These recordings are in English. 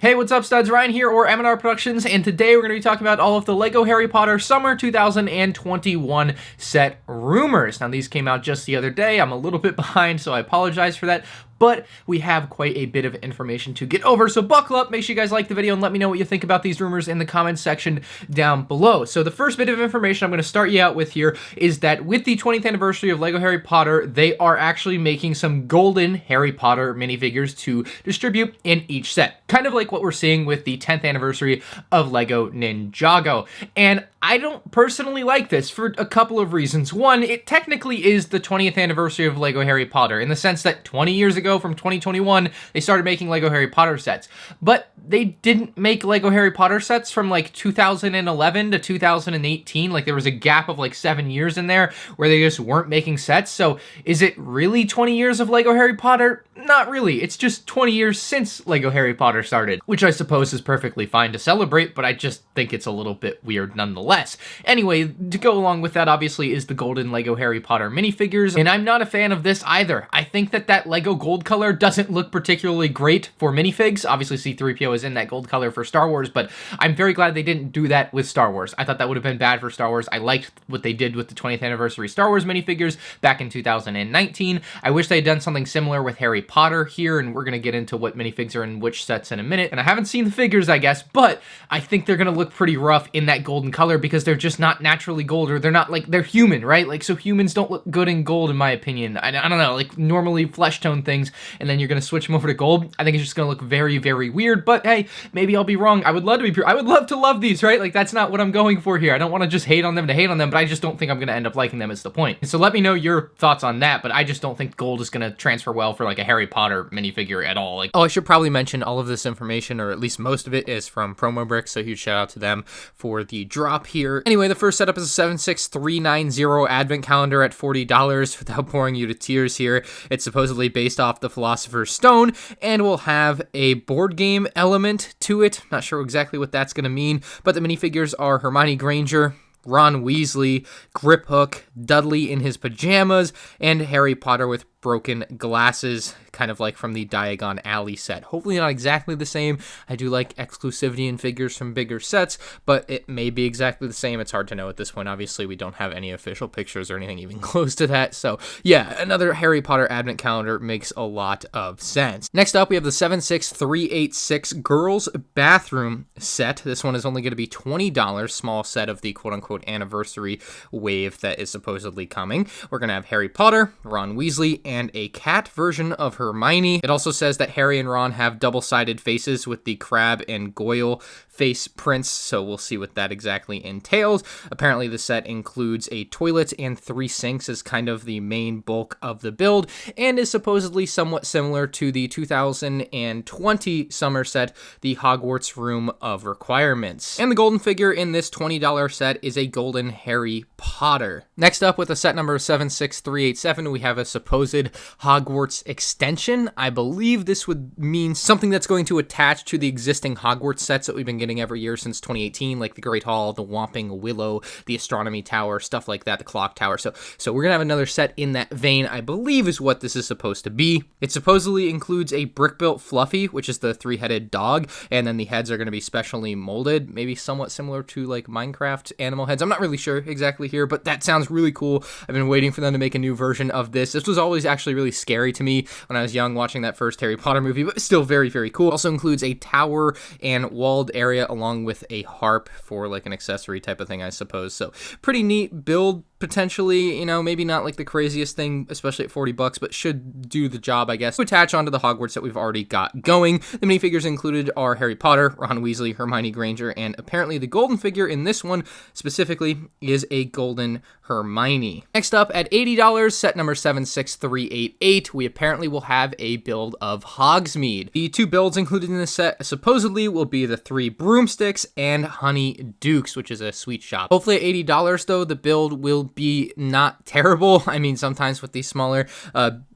Hey, what's up, studs? Ryan here, or MandRproductions, and today we're going to be talking about all of the LEGO Harry Potter Summer 2021 set rumors. Now, these came out just the other day. I'm a little bit behind, so I apologize for that, but we have quite a bit of information to get over, so buckle up. Make sure you guys like the video and let me know what you think about these rumors in the comments section down below. So the first bit of information I'm going to start you out with here is that with the 20th anniversary of LEGO Harry Potter, they are actually making some golden Harry Potter minifigures to distribute in each set. Kind of like what we're seeing with the 10th anniversary of LEGO Ninjago. And I don't personally like this for a couple of reasons. One, it technically is the 20th anniversary of LEGO Harry Potter in the sense that 20 years ago from 2021, they started making LEGO Harry Potter sets. But they didn't make LEGO Harry Potter sets from like 2011 to 2018. Like there was a gap of like 7 years in there where they just weren't making sets. So is it really 20 years of LEGO Harry Potter? Not really. It's just 20 years since LEGO Harry Potter started, which I suppose is perfectly fine to celebrate, but I just think it's a little bit weird nonetheless. Anyway, to go along with that, obviously, is the golden LEGO Harry Potter minifigures, and I'm not a fan of this either. I think that LEGO gold color doesn't look particularly great for minifigs. Obviously, C-3PO is in that gold color for Star Wars, but I'm very glad they didn't do that with Star Wars. I thought that would have been bad for Star Wars. I liked what they did with the 20th anniversary Star Wars minifigures back in 2019. I wish they had done something similar with Harry Potter here, and we're going to get into what minifigs are in which sets in a minute. And I haven't seen the figures, I guess, but I think they're going to look pretty rough in that golden color because they're just not naturally gold, or they're not like, they're human, right? Like, so humans don't look good in gold, in my opinion. I don't know, like normally flesh tone things, and then you're going to switch them over to gold. I think it's just going to look very, very weird, but hey, maybe I'll be wrong. I would love to be I would love to love these, right? Like, that's not what I'm going for here. I don't want to just hate on them to hate on them, but I just don't think I'm going to end up liking them is the point. And so let me know your thoughts on that, but I just don't think gold is going to transfer well for like a Harry Potter minifigure at all. Like, oh, I should probably mention all of this information, or at least most of it, is from Promo Bricks, so huge shout out to them for the drop here. Anyway, the first setup is a 76390 advent calendar at $40 without boring you to tears here. It's supposedly based off the Philosopher's Stone and will have a board game element to it. Not sure exactly what that's going to mean, but the minifigures are Hermione Granger, Ron Weasley, Grip Hook, Dudley in his pajamas, and Harry Potter with broken glasses, kind of like from the Diagon Alley set. Hopefully not exactly the same. I do like exclusivity in figures from bigger sets, but it may be exactly the same. It's hard to know at this point. Obviously, we don't have any official pictures or anything even close to that. So yeah, another Harry Potter advent calendar makes a lot of sense. Next up, we have the 76386 Girls Bathroom set. This one is only going to be $20, small set of the quote-unquote anniversary wave that is supposedly coming. We're going to have Harry Potter, Ron Weasley, and a cat version of Hermione. It also says that Harry and Ron have double-sided faces with the Crab and Goyle face prints, so we'll see what that exactly entails. Apparently, the set includes a toilet and 3 sinks as kind of the main bulk of the build, and is supposedly somewhat similar to the 2020 summer set, the Hogwarts Room of Requirements. And the golden figure in this $20 set is a golden Harry Potter. Next up, with a set number 76387, we have a supposed Hogwarts Extension. I believe this would mean something that's going to attach to the existing Hogwarts sets that we've been getting every year since 2018, like the Great Hall, the Whomping Willow, the Astronomy Tower, stuff like that, the Clock Tower. So we're gonna have another set in that vein, I believe is what this is supposed to be. It supposedly includes a brick-built Fluffy, which is the 3-headed dog, and then the heads are gonna be specially molded, maybe somewhat similar to like Minecraft animal heads. I'm not really sure exactly here, but that sounds really cool. I've been waiting for them to make a new version of this. This was always actually really scary to me when I was young watching that first Harry Potter movie, but still very, very cool. Also includes a tower and walled area along with a harp for like an accessory type of thing, I suppose. So pretty neat build, potentially, you know, maybe not like the craziest thing, especially at $40, but should do the job, I guess, to attach onto the Hogwarts that we've already got going. The minifigures included are Harry Potter, Ron Weasley, Hermione Granger, and apparently the golden figure in this one specifically is a golden Hermione. Next up, at $80, set number 76388, we apparently will have a build of Hogsmeade. The 2 builds included in this set supposedly will be the 3 Broomsticks and Honeydukes, which is a sweet shop. Hopefully at $80 though, the build will be not terrible. I mean, sometimes with these smaller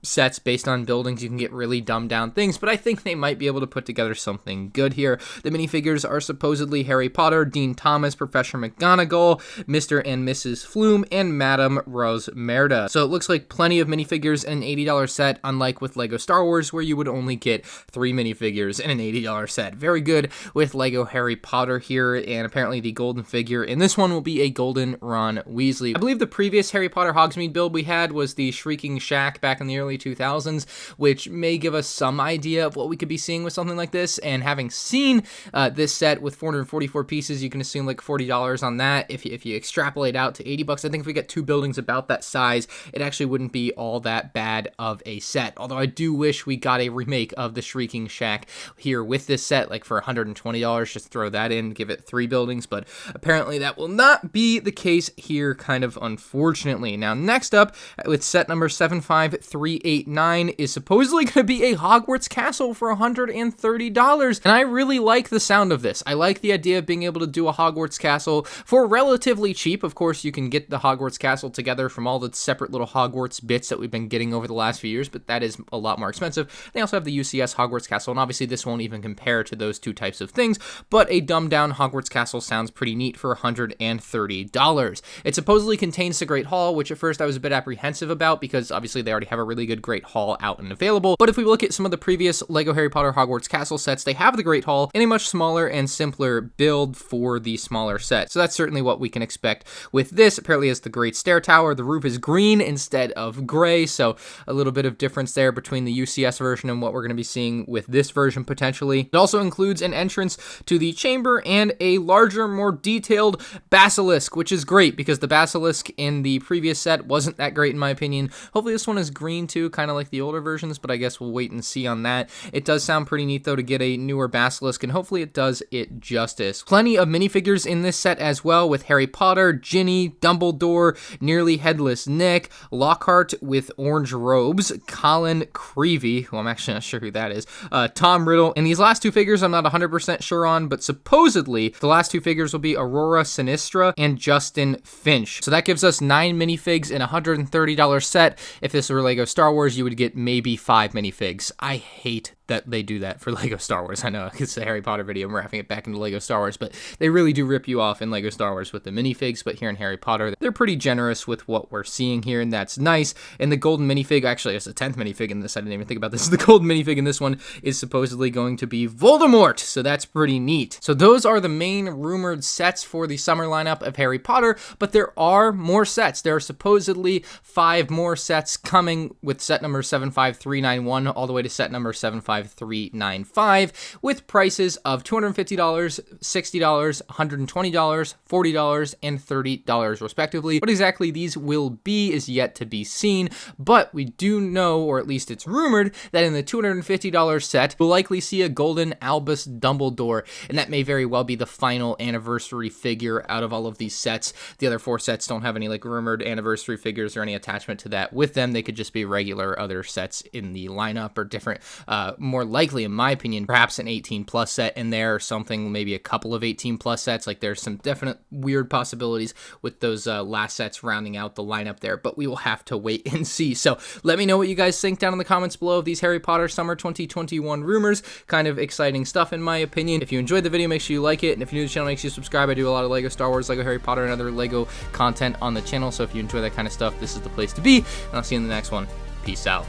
sets based on buildings, you can get really dumbed down things, but I think they might be able to put together something good here. The minifigures are supposedly Harry Potter, Dean Thomas, Professor McGonagall, Mr. and Mrs. Flume, and Madame Rosmerta. So it looks like plenty of minifigures in an $80 set, unlike with LEGO Star Wars, where you would only get 3 minifigures in an $80 set. Very good with LEGO Harry Potter here, and apparently the golden figure in this one will be a golden Ron Weasley. I believe the previous Harry Potter Hogsmeade build we had was the Shrieking Shack back in the early 2000s, which may give us some idea of what we could be seeing with something like this. And having seen this set with 444 pieces, you can assume like $40 on that. If you extrapolate out to $80, I think if we get 2 buildings about that size, it actually wouldn't be all that bad of a set. Although I do wish we got a remake of the Shrieking Shack here with this set, like for $120, just throw that in, give it 3 buildings, but apparently that will not be the case here, kind of unfortunately. Now, next up, with set number 75389 is supposedly going to be a Hogwarts Castle for $130, and I really like the sound of this. I like the idea of being able to do a Hogwarts Castle for relatively cheap. Of course, you can get the Hogwarts Castle together from all the separate little Hogwarts bits that we've been getting over the last few years, but that is a lot more expensive. They also have the UCS Hogwarts Castle, and obviously this won't even compare to those 2 types of things, but a dumbed down Hogwarts Castle sounds pretty neat for $130. It supposedly contains the Great Hall, which at first I was a bit apprehensive about because obviously they already have a really good Great Hall out and available. But if we look at some of the previous LEGO Harry Potter Hogwarts Castle sets, they have the Great Hall in a much smaller and simpler build for the smaller set. So that's certainly what we can expect with this. Apparently it's the Great Stair Tower. The roof is green instead of gray, so a little bit of difference there between the UCS version and what we're going to be seeing with this version potentially. It also includes an entrance to the chamber and a larger, more detailed basilisk, which is great because the basilisk in the previous set wasn't that great in my opinion. Hopefully this one is green too, kind of like the older versions, but I guess we'll wait and see on that. It does sound pretty neat though to get a newer basilisk, and hopefully it does it justice. Plenty of minifigures in this set as well, with Harry Potter, Ginny, Dumbledore, Nearly Headless Nick, Lockhart with orange robes, Colin Creevy, who I'm actually not sure who that is, Tom Riddle, and these last 2 figures I'm not 100% sure on, but supposedly the last 2 figures will be Aurora Sinistra and Justin Finch. So that gives us 9 minifigs in a $130 set. If this were LEGO Star Wars, you would get maybe 5 minifigs. I hate that they do that for LEGO Star Wars. I know it's a Harry Potter video, I'm wrapping it back into LEGO Star Wars, but they really do rip you off in LEGO Star Wars with the minifigs, but here in Harry Potter, they're pretty generous with what we're seeing here, and that's nice. And the golden minifig, actually, it's the 10th minifig in this, I didn't even think about this. The golden minifig in this one is supposedly going to be Voldemort, so that's pretty neat. So those are the main rumored sets for the summer lineup of Harry Potter, but there are more sets. There are supposedly 5 more sets coming, with set number 75391 all the way to set number 75395, with prices of $250, $60, $120, $40, and $30 respectively. What exactly these will be is yet to be seen, but we do know, or at least it's rumored, that in the $250 set, we'll likely see a golden Albus Dumbledore, and that may very well be the final anniversary figure out of all of these sets. The other 4 sets don't have any like rumored anniversary figures or any attachment to that with them. They could just be regular other sets in the lineup or different, more likely in my opinion, perhaps an 18 plus set in there or something, maybe a couple of 18 plus sets. Like there's some definite weird possibilities with those last sets rounding out the lineup there, but we will have to wait and see. So let me know what you guys think down in the comments below of these Harry Potter Summer 2021 rumors. Kind of exciting stuff in my opinion. If you enjoyed the video, make sure you like it, and if you're new to the channel, make sure you subscribe. I do a lot of LEGO Star Wars, LEGO Harry Potter, and other LEGO content on the channel, so if you enjoy that kind of stuff, this is the place to be, and I'll see you in the next one. Peace out.